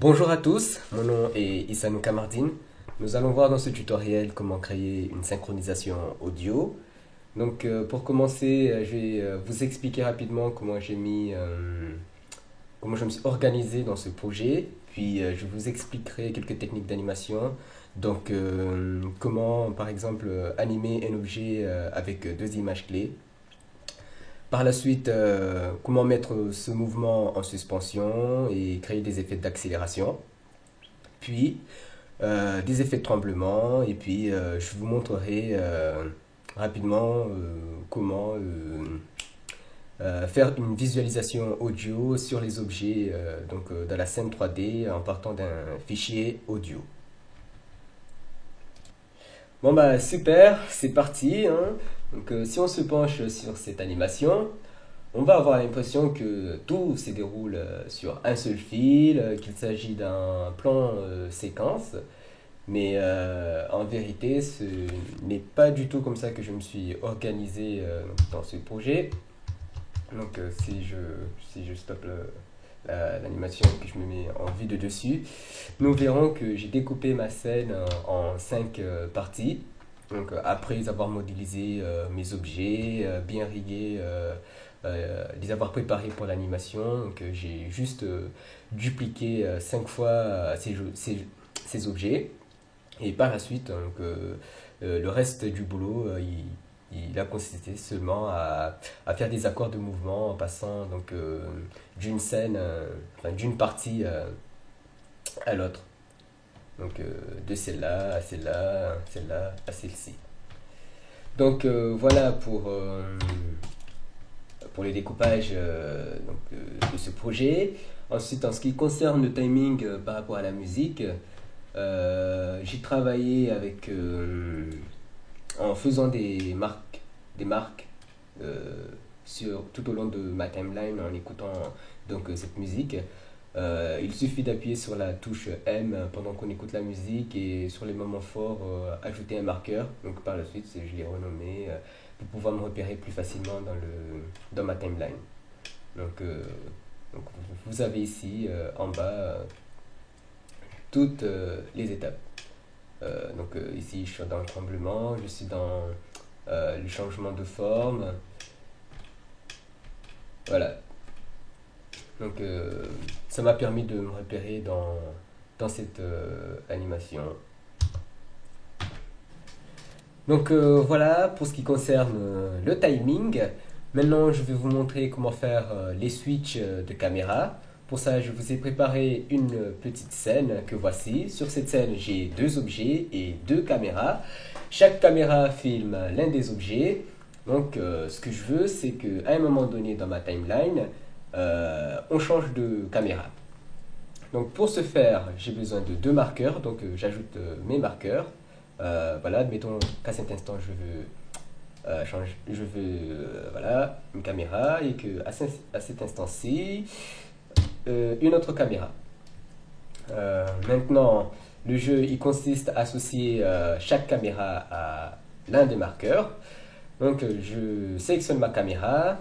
Bonjour à tous, mon nom est Issanou Kamardine. Nous allons voir dans ce tutoriel comment créer une synchronisation audio. Pour commencer, je vais vous expliquer rapidement comment je me suis organisé dans ce projet. Puis je vous expliquerai quelques techniques d'animation. Comment par exemple animer un objet avec deux images clés. Par la suite, comment mettre ce mouvement en suspension et créer des effets d'accélération. Puis, des effets de tremblement. Et puis, je vous montrerai rapidement comment faire une visualisation audio sur les objets dans la scène 3D en partant d'un fichier audio. Bon bah super, c'est parti, hein. Si on se penche sur cette animation, on va avoir l'impression que tout se déroule sur un seul fil, qu'il s'agit d'un plan séquence, mais en vérité, ce n'est pas du tout comme ça que je me suis organisé dans ce projet. Si je stoppe l'animation et que je me mets en vue de dessus, nous verrons que j'ai découpé ma scène en 5 parties. Après avoir modélisé mes objets, bien rigué, les avoir préparés pour l'animation, j'ai juste dupliqué 5 fois ces objets. Et par la suite, le reste du boulot, il a consisté seulement à faire des accords de mouvement en passant d'une scène, d'une partie à l'autre. De celle-là à celle-là, celle-là à celle-ci. Voilà pour le découpage de ce projet. Ensuite, en ce qui concerne le timing par rapport à la musique, j'ai travaillé en faisant des marques tout au long de ma timeline en écoutant cette musique. Il suffit d'appuyer sur la touche M pendant qu'on écoute la musique et sur les moments forts, ajouter un marqueur. Par la suite, je l'ai renommé pour pouvoir me repérer plus facilement dans ma timeline. Vous avez ici en bas toutes les étapes. Ici, je suis dans le tremblement, je suis dans le changement de forme. Voilà. Ça m'a permis de me repérer dans cette animation. Voilà pour ce qui concerne le timing. Maintenant, je vais vous montrer comment faire les switches de caméra. Pour ça, je vous ai préparé une petite scène que voici. Sur cette scène, j'ai deux objets et deux caméras. Chaque caméra filme l'un des objets. Ce que je veux, c'est qu'à un moment donné dans ma timeline, on change de caméra. Pour ce faire, j'ai besoin de deux marqueurs. J'ajoute mes marqueurs. Voilà, admettons qu'à cet instant, voilà, une caméra et qu'à cet instant-ci, une autre caméra. Maintenant, le jeu il consiste à associer chaque caméra à l'un des marqueurs. Je sélectionne ma caméra,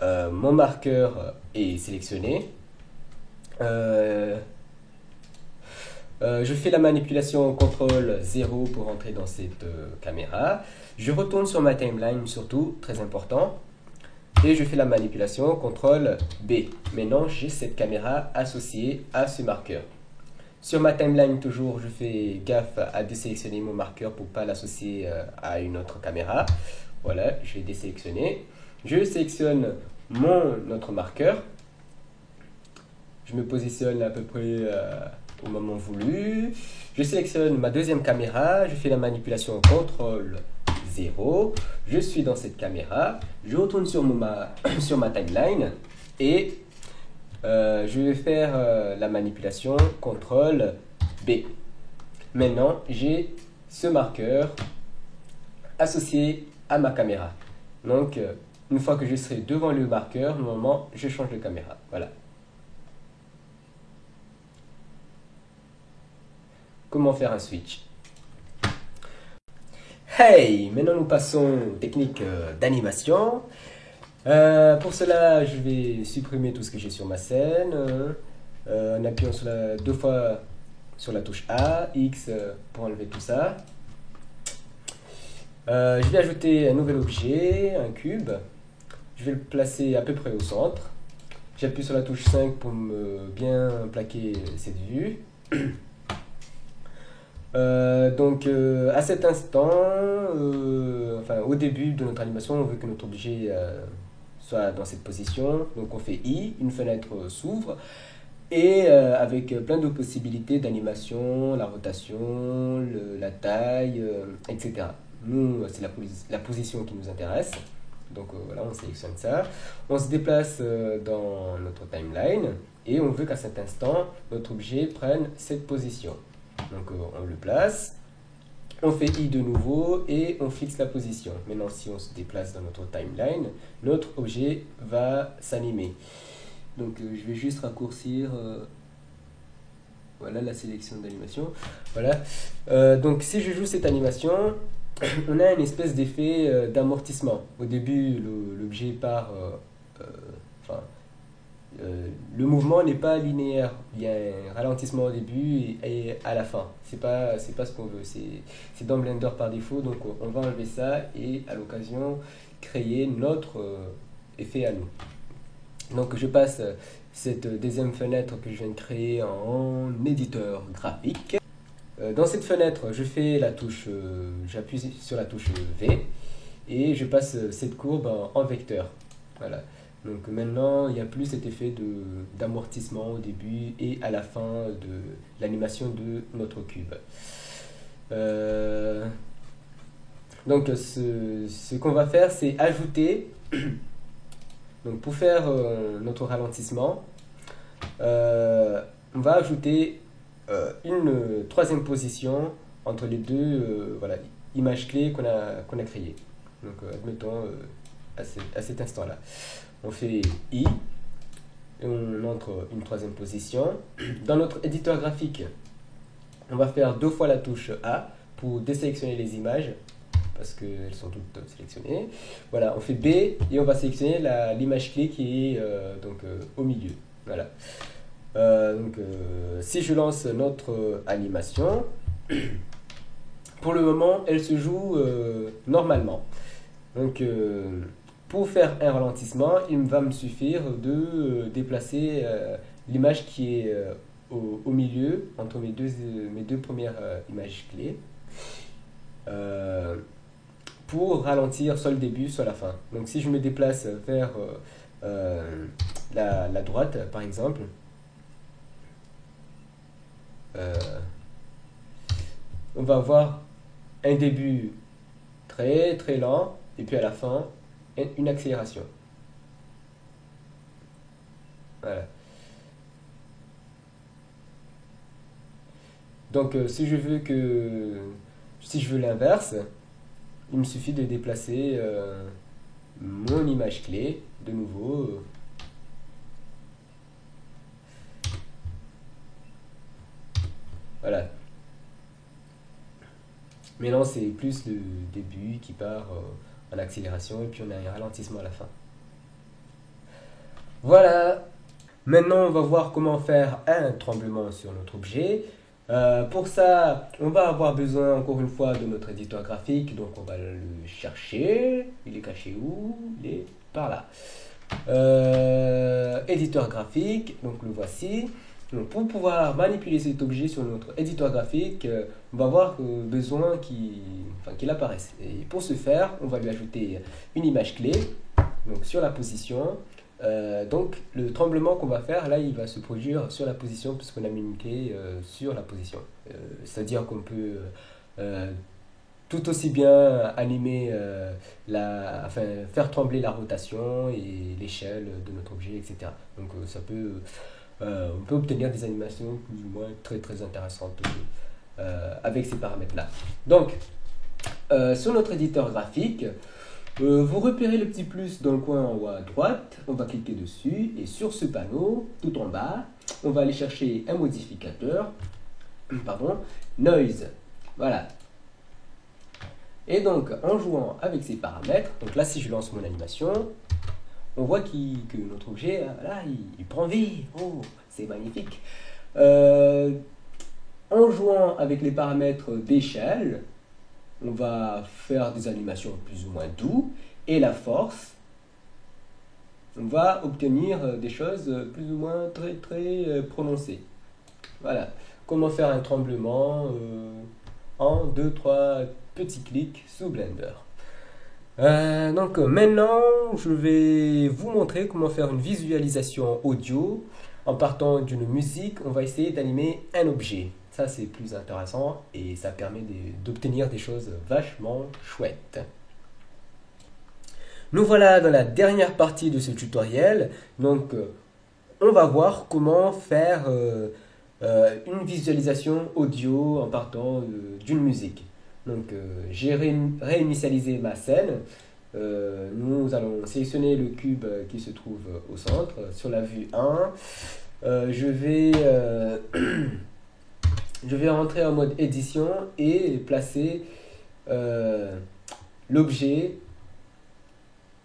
mon marqueur est sélectionné. Je fais la manipulation CTRL 0 pour entrer dans cette caméra. Je retourne sur ma timeline surtout, très important. Et je fais la manipulation CTRL B. Maintenant, j'ai cette caméra associée à ce marqueur. Sur ma timeline, toujours, je fais gaffe à désélectionner mon marqueur pour ne pas l'associer à une autre caméra. Voilà, je vais désélectionner. Je sélectionne mon autre marqueur. Je me positionne à peu près au moment voulu. Je sélectionne ma deuxième caméra. Je fais la manipulation CTRL 0. Je suis dans cette caméra. Je retourne sur sur ma timeline et je vais faire la manipulation CTRL B. Maintenant, j'ai ce marqueur associé à ma caméra. Une fois que je serai devant le marqueur, normalement, je change de caméra. Voilà. Comment faire un switch? Hey! Maintenant, nous passons aux techniques d'animation. Pour cela, je vais supprimer tout ce que j'ai sur ma scène. en appuyant deux fois sur la touche A, X pour enlever tout ça. Je vais ajouter un nouvel objet, un cube. Je vais le placer à peu près au centre. J'appuie sur la touche 5 pour bien plaquer cette vue. À cet instant, au début de notre animation, on veut que notre objet soit dans cette position. Donc on fait I, une fenêtre s'ouvre, et avec plein de possibilités d'animation, la rotation, la taille, etc. Nous, c'est la position qui nous intéresse. Donc voilà, on sélectionne ça. On se déplace dans notre timeline et on veut qu'à cet instant, notre objet prenne cette position. Donc on le place, on fait I de nouveau et on fixe la position. Maintenant, si on se déplace dans notre timeline, notre objet va s'animer. Donc je vais juste raccourcir voilà la sélection d'animation. Voilà. Donc si je joue cette animation, on a une espèce d'effet d'amortissement. Au début, l'objet part... le mouvement n'est pas linéaire. Il y a un ralentissement au début et à la fin. C'est pas ce qu'on veut. C'est dans Blender par défaut. Donc on va enlever ça et à l'occasion créer notre effet à nous. Donc je passe cette deuxième fenêtre que je viens de créer en éditeur graphique. Dans cette fenêtre, je fais j'appuie sur la touche V et je passe cette courbe en vecteur. Voilà. Donc maintenant, il n'y a plus cet effet d'amortissement au début et à la fin de l'animation de notre cube. Donc ce qu'on va faire, c'est ajouter, donc pour faire notre ralentissement, on va ajouter une troisième position entre les deux images clés qu'on a créées. Donc admettons à cet instant-là. On fait I et on entre une troisième position. Dans notre éditeur graphique, on va faire deux fois la touche A pour désélectionner les images parce qu'elles sont toutes sélectionnées. Voilà, on fait B et on va sélectionner l'image clé qui est au milieu. Voilà. Si je lance notre animation, pour le moment, elle se joue normalement. Donc, pour faire un ralentissement, il va me suffire de déplacer l'image qui est au milieu, entre mes deux premières images clés, pour ralentir soit le début, soit la fin. Donc si je me déplace vers la droite, par exemple, on va avoir un début très très lent, et puis à la fin, une accélération. Voilà. Donc si je veux l'inverse, il me suffit de déplacer mon image clé de nouveau. Voilà. Maintenant c'est plus le début qui part en accélération et puis on a un ralentissement à la fin. Voilà. Maintenant on va voir comment faire un tremblement sur notre objet. Pour ça, on va avoir besoin encore une fois de notre éditeur graphique, donc on va le chercher. Il est caché où? Il est par là. Éditeur graphique, donc le voici. Donc pour pouvoir manipuler cet objet sur notre éditeur graphique, on va avoir besoin qu'il apparaisse. Et pour ce faire, on va lui ajouter une image clé, donc sur la position. Donc le tremblement qu'on va faire là, il va se produire sur la position puisqu'on a mis une clé sur la position. C'est-à-dire qu'on peut tout aussi bien animer faire trembler la rotation et l'échelle de notre objet, etc. Donc on peut obtenir des animations plus ou moins très très intéressantes avec ces paramètres là. Donc sur notre éditeur graphique, vous repérez le petit plus dans le coin en haut à droite, on va cliquer dessus et sur ce panneau, tout en bas, on va aller chercher un modificateur, Noise, voilà. Et donc en jouant avec ces paramètres, donc là si je lance mon animation, on voit que notre objet, là, il prend vie. Oh, c'est magnifique. En jouant avec les paramètres d'échelle, on va faire des animations plus ou moins douces. Et la force, on va obtenir des choses plus ou moins très prononcées. Voilà. Comment faire un tremblement en 2-3 petits clics sous Blender. Donc maintenant, je vais vous montrer comment faire une visualisation audio. En partant d'une musique, on va essayer d'animer un objet. Ça, c'est plus intéressant et ça permet d'obtenir des choses vachement chouettes. Nous voilà dans la dernière partie de ce tutoriel. Donc, on va voir comment faire une visualisation audio en partant d'une musique. Donc, j'ai réinitialisé ma scène. Nous allons sélectionner le cube qui se trouve au centre. Sur la vue 1, je vais rentrer en mode édition et placer l'objet,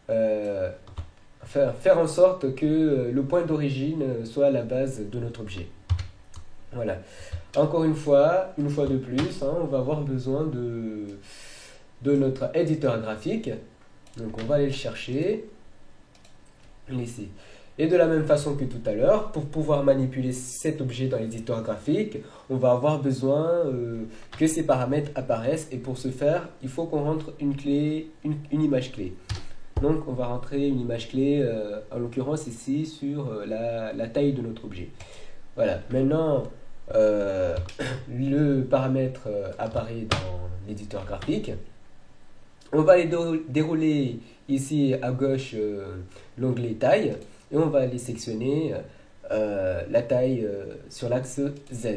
faire en sorte que le point d'origine soit la base de notre objet. Voilà. Encore une fois de plus, on va avoir besoin de notre éditeur graphique. Donc on va aller le chercher ici. Et de la même façon que tout à l'heure, pour pouvoir manipuler cet objet dans l'éditeur graphique, on va avoir besoin que ces paramètres apparaissent. Et pour ce faire, il faut qu'on rentre une image clé. Donc on va rentrer une image clé, en l'occurrence ici, sur la taille de notre objet. Voilà. Maintenant, le paramètre apparaît dans l'éditeur graphique. On va aller dérouler ici à gauche l'onglet taille et on va aller sélectionner la taille sur l'axe Z.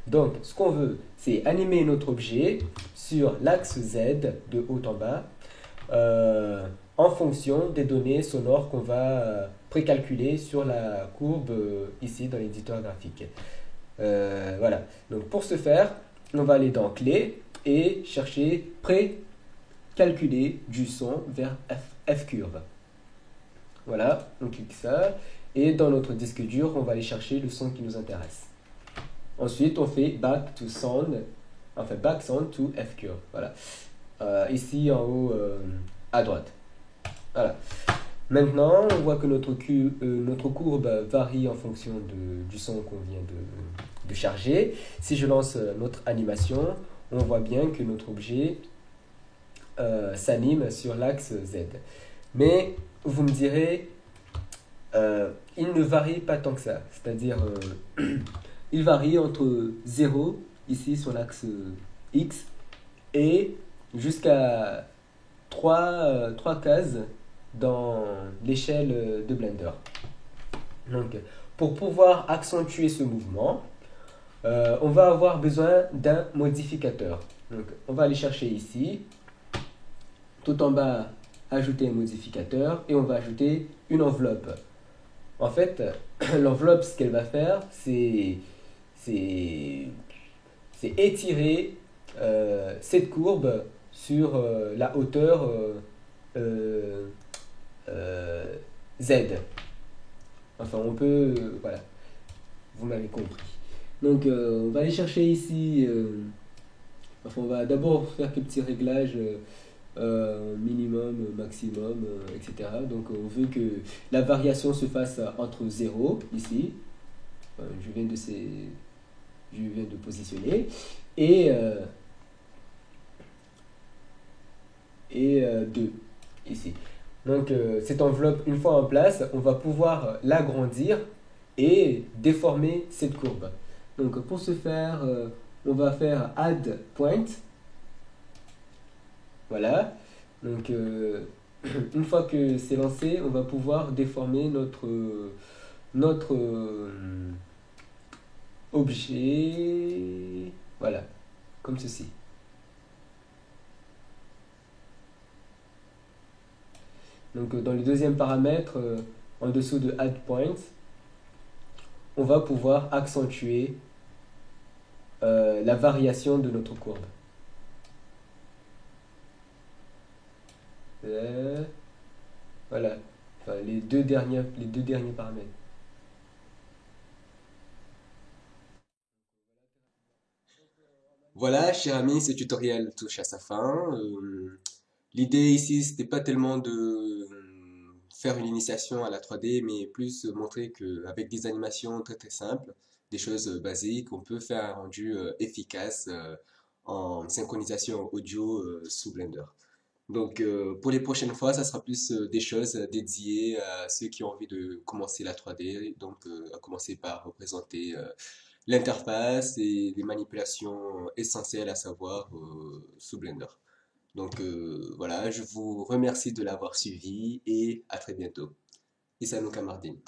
Donc ce qu'on veut, c'est animer notre objet sur l'axe Z de haut en bas en fonction des données sonores qu'on va précalculer sur la courbe ici dans l'éditeur graphique. Voilà, donc pour ce faire, on va aller dans Clé et chercher Précalculer du son vers F-curve. Voilà, on clique ça et dans notre disque dur, on va aller chercher le son qui nous intéresse. Ensuite, on fait Back to Sound, enfin Back Sound to F-curve. Voilà, ici en haut à droite. Voilà. Maintenant, on voit que notre courbe varie en fonction du son qu'on vient de charger. Si je lance notre animation, on voit bien que notre objet s'anime sur l'axe Z. Mais vous me direz, il ne varie pas tant que ça. C'est-à-dire, il varie entre 0, ici sur l'axe X, et jusqu'à 3 cases dans l'échelle de Blender. Donc, pour pouvoir accentuer ce mouvement, on va avoir besoin d'un modificateur. Donc, on va aller chercher ici, tout en bas, ajouter un modificateur, et on va ajouter une enveloppe. En fait, l'enveloppe, ce qu'elle va faire, c'est étirer cette courbe sur la hauteur Z. Enfin, on peut... voilà, vous m'avez compris. Donc, on va aller chercher ici... enfin, on va d'abord faire quelques petits réglages minimum, maximum, etc. Donc, on veut que la variation se fasse entre 0, ici. Je viens de positionner. Et 2, ici. Donc, cette enveloppe, une fois en place, on va pouvoir l'agrandir et déformer cette courbe. Donc, pour ce faire, on va faire Add Point. Voilà. Donc, une fois que c'est lancé, on va pouvoir déformer notre objet. Voilà. Comme ceci. Donc, dans le deuxième paramètre, en dessous de Add Point, on va pouvoir accentuer la variation de notre courbe. Voilà. Enfin, les deux derniers paramètres. Voilà, cher ami, ce tutoriel touche à sa fin. L'idée ici, c'était pas tellement de faire une initiation à la 3D, mais plus montrer qu'avec des animations très très simples, des choses basiques, on peut faire un rendu efficace en synchronisation audio sous Blender. Donc, pour les prochaines fois, ça sera plus des choses dédiées à ceux qui ont envie de commencer la 3D, donc à commencer par représenter l'interface et les manipulations essentielles à savoir sous Blender. Donc voilà, je vous remercie de l'avoir suivi et à très bientôt. Issa Kamardine.